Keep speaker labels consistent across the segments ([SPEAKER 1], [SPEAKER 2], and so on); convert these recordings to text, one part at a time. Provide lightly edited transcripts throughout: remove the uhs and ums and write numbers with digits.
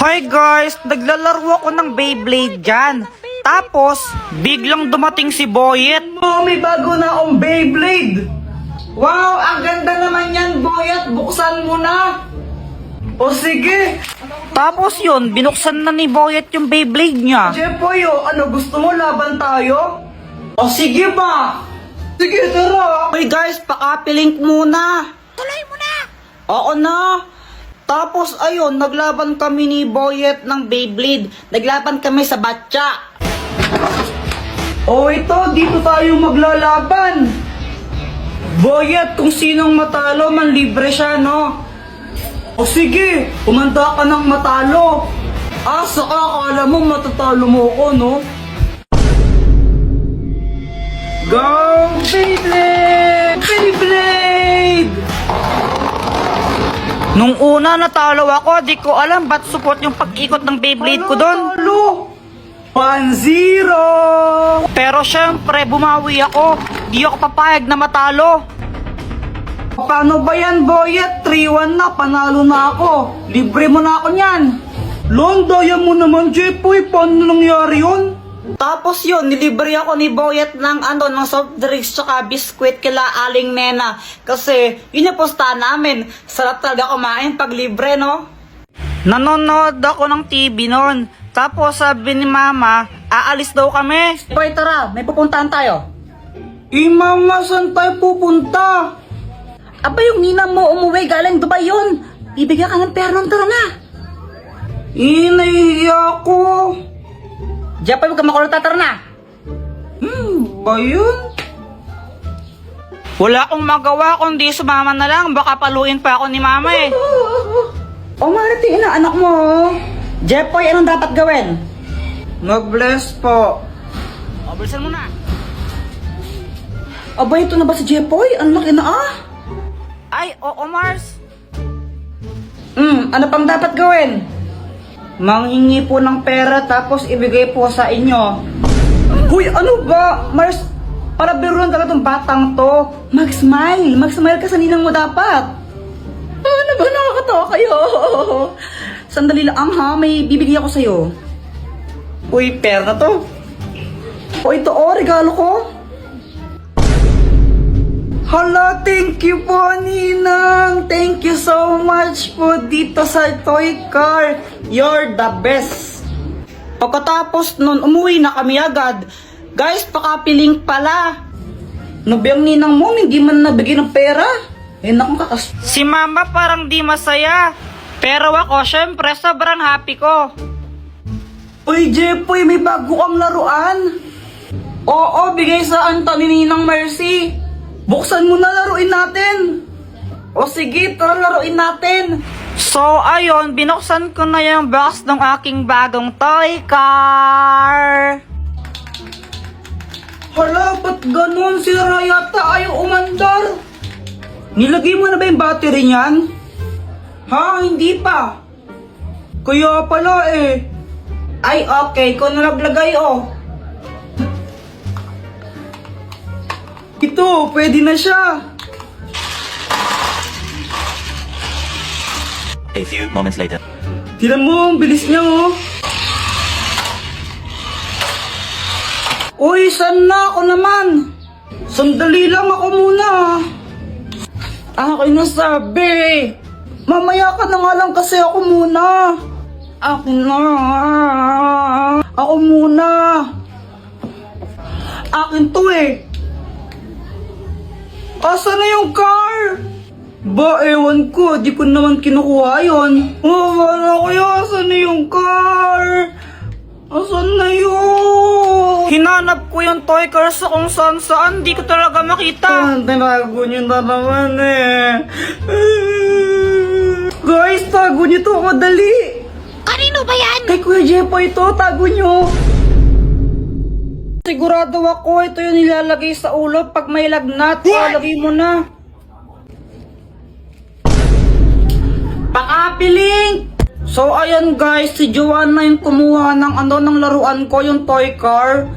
[SPEAKER 1] Hi guys, naglalaro ako ng Beyblade dyan. Tapos, biglang dumating si Boyet.
[SPEAKER 2] Oh, may bago na akong Beyblade! Wow, ang ganda naman yan, Boyet! Buksan mo na! O sige!
[SPEAKER 1] Tapos yun, binuksan na ni Boyet yung Beyblade niya.
[SPEAKER 2] Jepoy, ano gusto mo, laban tayo? O sige ba? Sige, tara!
[SPEAKER 1] Hey guys, pakapilink muna.
[SPEAKER 3] Tuloy mo na!
[SPEAKER 1] Oo na. Tapos ayun, naglaban kami ni Boyet ng Beyblade. Naglaban kami sa batya.
[SPEAKER 2] O ito, dito tayo maglalaban! Boyet, kung sinong matalo, manlibre siya, no? O sige, kumanta ka ng matalo. Saka akala mo matatalo mo ko, no? Go, Beyblade! Beyblade!
[SPEAKER 1] Nung una natalo ako, di ko alam ba't support yung pag-ikot ng Beyblade ko doon.
[SPEAKER 2] Talo! 1-0!
[SPEAKER 1] Pero syempre, bumawi ako. Di ako papayag na matalo.
[SPEAKER 2] Paano ba yan, Boyet? 3-1 na, panalo na ako. Libre mo na ako niyan. Daya mo naman, Jepoy. Paano nangyari yun?
[SPEAKER 1] Tapos yun, nilibre ako ni Boyet ng ng soft drinks tsaka biskwit kila Aling Nena. Kasi yun yung posta namin. Sarap talaga kumain pag libre, no? Nanonood ako ng TV noon. Tapos sabi ni Mama, aalis daw kami. Boy, tara, may pupuntahan tayo.
[SPEAKER 2] Mama, saan tayo pupunta?
[SPEAKER 1] Aba, yung ninang mo umuwi galing Dubai yun. Bibigyan ka ng pera ng tara na.
[SPEAKER 2] Nahihiya ko.
[SPEAKER 1] Jepoy, huwag ka makulot, tara na.
[SPEAKER 2] Ba yun?
[SPEAKER 1] Wala akong magawa kundi sumama na lang. Baka paluin pa ako ni Mama eh.
[SPEAKER 2] O, Marity, anak mo.
[SPEAKER 1] Jepoy, anong dapat gawin?
[SPEAKER 2] Mag-bless po.
[SPEAKER 1] O, bilisan mo na.
[SPEAKER 2] Aba, ito na ba si Jepoy? Ang laki na
[SPEAKER 1] Ay, oo, Mars.
[SPEAKER 2] Ano pang dapat gawin? Manghingi po ng pera tapos ibigay po sa inyo. Uy, ano ba? Mars, para biruan talaga tong batang to. Mag-smile. Mag-smile ka sa ninang mo dapat. Ano ba? Nakakatawa kayo. Sandali lang ha, may bibigyan ako sa'yo. Uy, pera na to. O ito regalo ko. Hala, thank you po, Ninang. Thank you so much po dito sa toy car. You're the best.
[SPEAKER 1] Pagkatapos nun, umuwi na kami agad. Guys, pakapiling pala.
[SPEAKER 2] Nabiyang ninang mo, hindi man nabigyan ng pera. Naku,
[SPEAKER 1] Si Mama parang di masaya. Pero ako, syempre, sobrang happy ko.
[SPEAKER 2] Uy, Jepoy, may bago kang laruan. Oo, bigay sa Anthony Ninang Mercy. Buksan mo na, laruin natin. O sige, tara laruin natin.
[SPEAKER 1] So, ayun, binuksan ko na yung box ng aking bagong toy car.
[SPEAKER 2] Hala, ba't ganun? Sira yata, ayaw umandar. Nilagay mo na ba yung battery niyan? Ha, hindi pa. Kaya pala Ay, okay, kung naglagay Ito, pwede na siya.
[SPEAKER 4] A few moments later.
[SPEAKER 2] Tignan mo, ang bilis niya Uy, saan na ako naman? Sandali lang ako muna. Akin na sabi. Mamaya ka na nga lang kasi ako muna. Akin na. Ako muna. Akin to Asan na yung car? Ba, ewan ko. Di ko naman kinukuha yun. Wala kaya. Asan na yung car? Asan na yun?
[SPEAKER 1] Hinanap ko yung toy car sa kung saan. Di ko talaga makita.
[SPEAKER 2] Tinago niyo na naman Guys, tago niyo to. Madali.
[SPEAKER 3] Kanino ba yan?
[SPEAKER 2] Kay Kuya Jepoy ito. Tago niyo. Sigurado ako, ito yung nilalagay sa ulo pag may lagnat. Lagay mo na. Pakapiling! So, ayan guys, si Joanna yung kumuha ng laruan ko, yung toy car.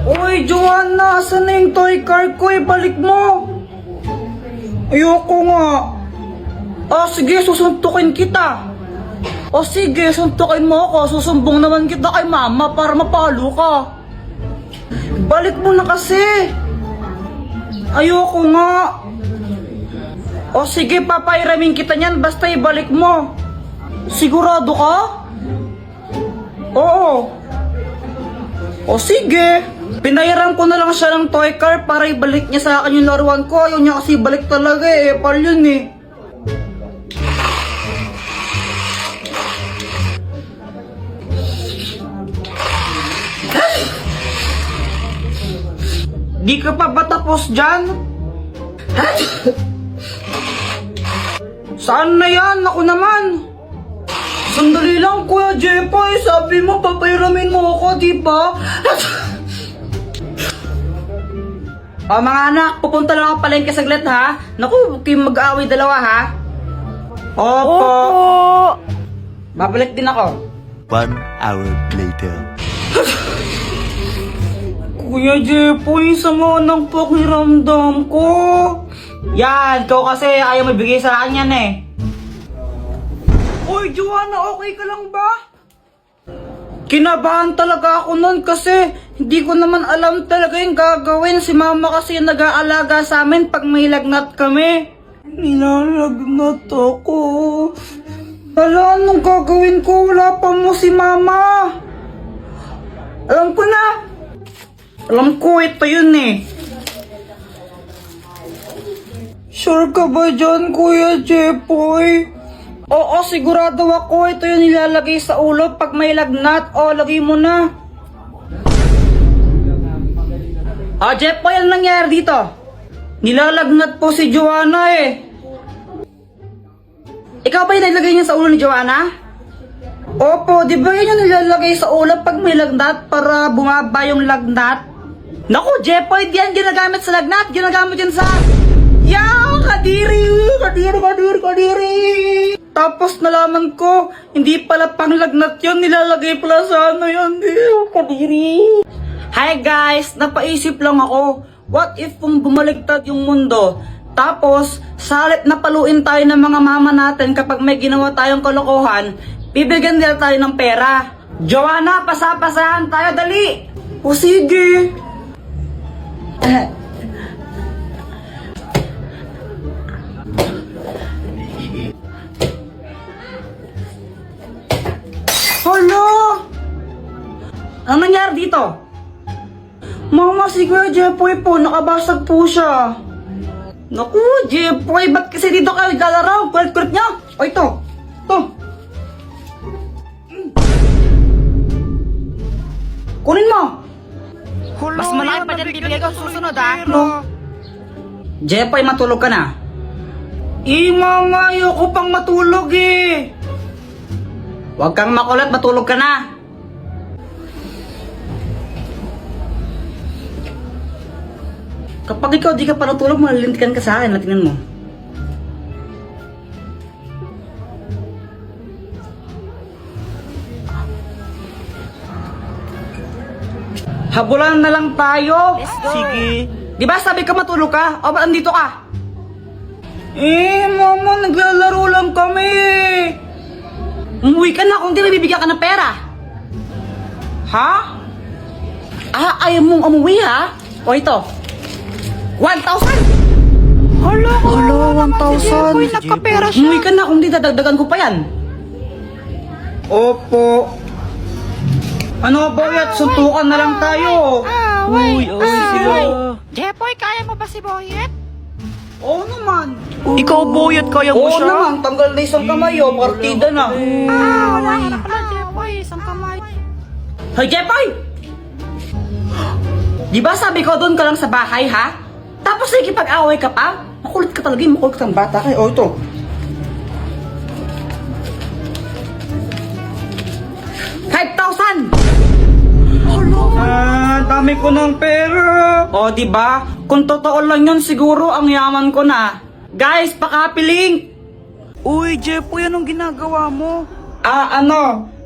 [SPEAKER 2] Uy, Joanna, asan na yung toy car ko? Balik mo. Ayoko nga. Sige, susuntukin kita. O sige, suntukin mo ako. Susumbong naman kita kay mama para mapalo ka. Balik mo na kasi. Ayoko nga. O sige, papairamin kita niyan basta ibalik mo. Sigurado ka? Oo. O sige. Pinayaran ko na lang siya ng toy car para ibalik niya sa akin yung laruan ko. Ayaw niya kasi balik talaga eh. Pal yun eh. Di ka pa ba tapos dyan? Saan na yan? Ako naman. Sandali lang, Kuya Jepoy. Sabi mo, papairamin mo ako, di ba? Mga anak, pupunta lang ako palengke saglit, ha? Naku, huwag kayong mag-aaway dalawa, ha? Opo. Babalik din ako.
[SPEAKER 4] 1 hour later.
[SPEAKER 2] Kuya Jepoy, sama ng pakiramdam ko. Yan, ikaw kasi ayaw mabigay sa akin yan eh. Uy, Joanna, okay ka lang ba? Kinabahan talaga ako nun kasi hindi ko naman alam talaga yung gagawin. Si mama kasi yung nag-aalaga sa amin pag may lagnat kami. Nilalagnat ako. Hala, anong gagawin ko? Wala pa mo si mama. Alam ko na. Alam ko, ito yun eh. Sure ka ba dyan, Kuya Jepoy? Oo, sigurado ako. Ito yung nilalagay sa ulo pag may lagnat. O, lagay mo na. Jepoy, ano nangyari dito? Nilalagnat po si Joanna eh. Ikaw ba yung nilagay niya sa ulo ni Joanna? Opo, di ba yun yung nilalagay sa ulo pag may lagnat para bumaba yung lagnat? Naku, Jepoy, yan ginagamit sa lagnat. Ginagamit yan sa... Yaw! Kadiri! Kadiri! Tapos nalaman ko, hindi pala pang lagnat yun. Nilalagay pala sa ano yun. Kadiri! Hi guys! Napaisip lang ako. What if kung bumaligtad yung mundo? Tapos, salit na paluin tayo ng mga mama natin kapag may ginawa tayong kalokohan, bibigyan nila tayo ng pera. Joanna, pasapasahan tayo, dali! O sige! Hala! Anong nangyari dito? Mama, si Kuya Jepoy po, nakabasag po siya. Naku, Jepoy, ba't kasi dito kayo galaraw? Kulit-kulit niya. O ito, ito. Kunin mo. Mas malaki pa dyan bibigay ko susunod, ha? No. Jepoy, matulog ka na. Mama, ayoko pang matulog eh. Huwag kang makulit, matulog ka na. Kapag ikaw di ka pa natulog, malilintikan ka sa akin. Tingnan mo. Habulan na lang tayo.
[SPEAKER 3] Let's go.
[SPEAKER 2] Sige. Di ba sabi ka matulog ka? O ba andito ka? Mama, naglalaro lang kami. Umuwi ka na kung di nabibigyan ka ng pera. Ha? Ayaw mong umuwi ha? O ito. 1,000!
[SPEAKER 3] Hala,
[SPEAKER 2] 1,000.
[SPEAKER 3] Uy, nagkapera siya.
[SPEAKER 2] Umuwi ka na kung di dadagdagan ko pa yan. Opo. Ano ba yan? Suntukan na lang tayo.
[SPEAKER 3] Uy,
[SPEAKER 2] sila.
[SPEAKER 3] Jepoy, kaya mo ba si Boyet?
[SPEAKER 2] Oo naman.
[SPEAKER 1] Ikaw, Boyet, kaya mo
[SPEAKER 2] Oo
[SPEAKER 1] siya?
[SPEAKER 2] naman, tanggal na isang kamay o, partida na.
[SPEAKER 3] Wala ka na pala, Jepoy. Isang kamay.
[SPEAKER 2] Hoy, Jepoy! Di ba sabi ko doon ka lang sa bahay, ha? Tapos nakikipag-away ka pa? Makulit ka talaga, makulit kang bata ka. O, ito. Dami ko ng pera. O, di ba? Kung totoo lang yun, siguro ang yaman ko na. Guys, pakapiling!
[SPEAKER 1] Uy, Jepoy, anong ginagawa mo?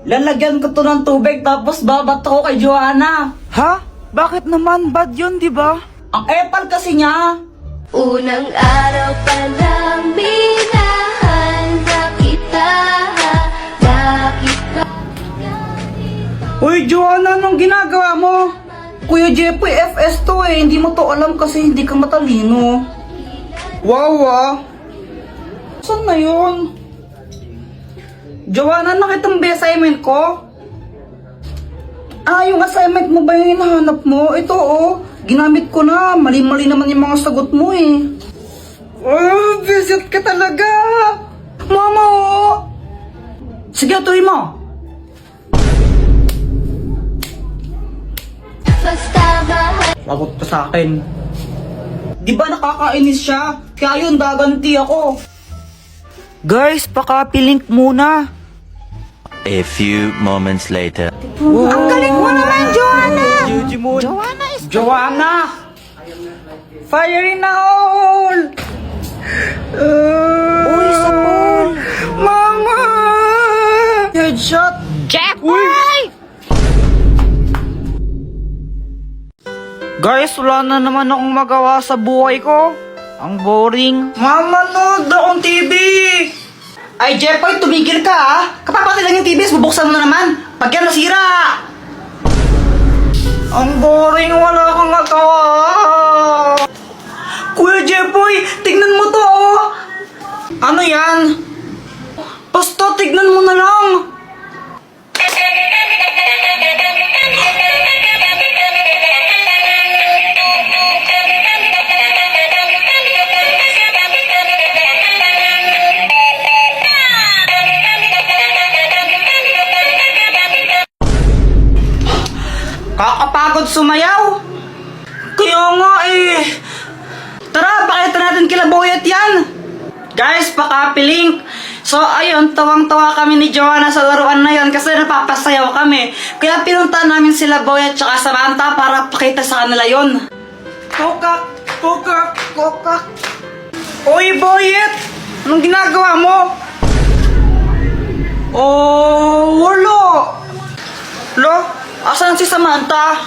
[SPEAKER 2] Lalagyan ko to ng tubig tapos babato ko kay Joanna.
[SPEAKER 1] Ha? Bakit naman? Bad yun, di ba?
[SPEAKER 2] Ang epal kasi niya.
[SPEAKER 5] Unang araw pa lang minahal na kita.
[SPEAKER 2] Uy, Joanna, anong ginagawa mo? Kuya Jepoy, FS to eh. Hindi mo to alam kasi hindi ka matalino. Wow, ah. Saan na yun? Joanna, nakita mo ba yung assignment ko? Ah, yung assignment mo ba yung hinahanap mo? Ito, oh. Ginamit ko na. Mali-mali naman yung mga sagot mo eh. Oh, visit ka talaga. Mama, oh. Sige, tuloy mo. Sagot ka sa akin. Di ba nakakainis siya? Kaya yun, gaganti ako. Guys, pakapilink muna.
[SPEAKER 4] A few moments later.
[SPEAKER 3] Ang galing mo naman, Joanna!
[SPEAKER 2] Jujimon.
[SPEAKER 3] Joanna is...
[SPEAKER 2] Joanna! Fire in the hole! Uy, sa pool! Mama! Headshot!
[SPEAKER 3] Jepoy!
[SPEAKER 2] Guys, wala na naman akong magawa sa buhay ko. Ang boring. Mama, nood akong TV! Ay, Jepoy, tumigil ka ah! Kapapatid lang yung TV, bubuksan mo na naman! Pag yan nasira! Ang boring, wala akong magawa! Kuya Jepoy, tignan mo to oh! Ano yan? Basta, tignan mo na lang! Kakapagod sumayaw. Kaya nga eh. Tara, pakita natin kila Boyet yan. Guys, pakapilink. So, ayun, tawang-tawa kami ni Joanna sa laruan na yon kasi napapasayaw kami. Kaya pinunta namin sila Boyet tsaka Samantha para pakita sa kanila yon. Kokak, kokak, kokak. Oy, Boyet! Anong ginagawa mo? Oh, wala. Lo? Asan si Samantha?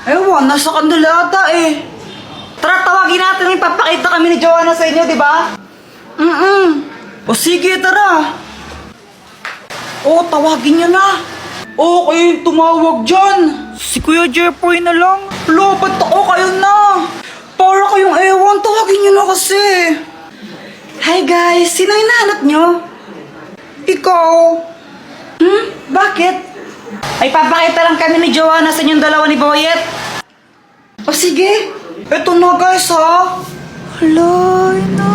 [SPEAKER 2] Ewan, nasa kanila ata eh. Tara, tawagin natin, ipapakita kami ni Joanna sa inyo, di ba? O sige, tara. O, tawagin niyo na. Okay, tumawag dyan. Si Kuya Jepoy na lang. Lo, ba't ako kayo na? Para kayong ewan, tawagin niyo na kasi. Hi guys, sino hinahanap niyo? Ikaw. Bakit? Ay, papakita lang kami ni Joanna sa inyong dalawa ni Boyet. O sige. Eto na guys ha.
[SPEAKER 3] Hello, no.